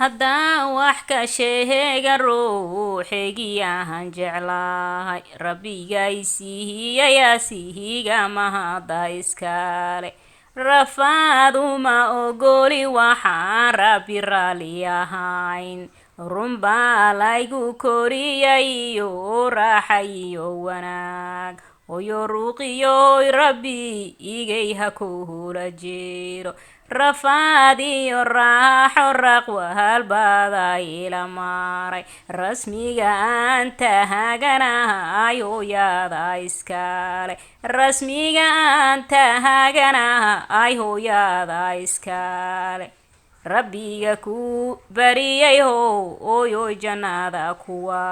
haddaan wax ka sheega ruuxeygiyaan jeclahay rabbigay siihiyayaa siihiga mahadda iskale rafaaduma ogoli waxaan rabbi raalli ahayn runbaa laygu koriyay iyo raaxa iyo wanaag oyo ruuqiyoy rabbi igay ha kuhula jiro rafaad iyo raaxo raqwahal baada ila maray rasmiga aan tahaganahay hooyada iskale rasmiga aan tahaganahay hooyada iskale rabbiga ku bariyay hooyoy jannada kuwa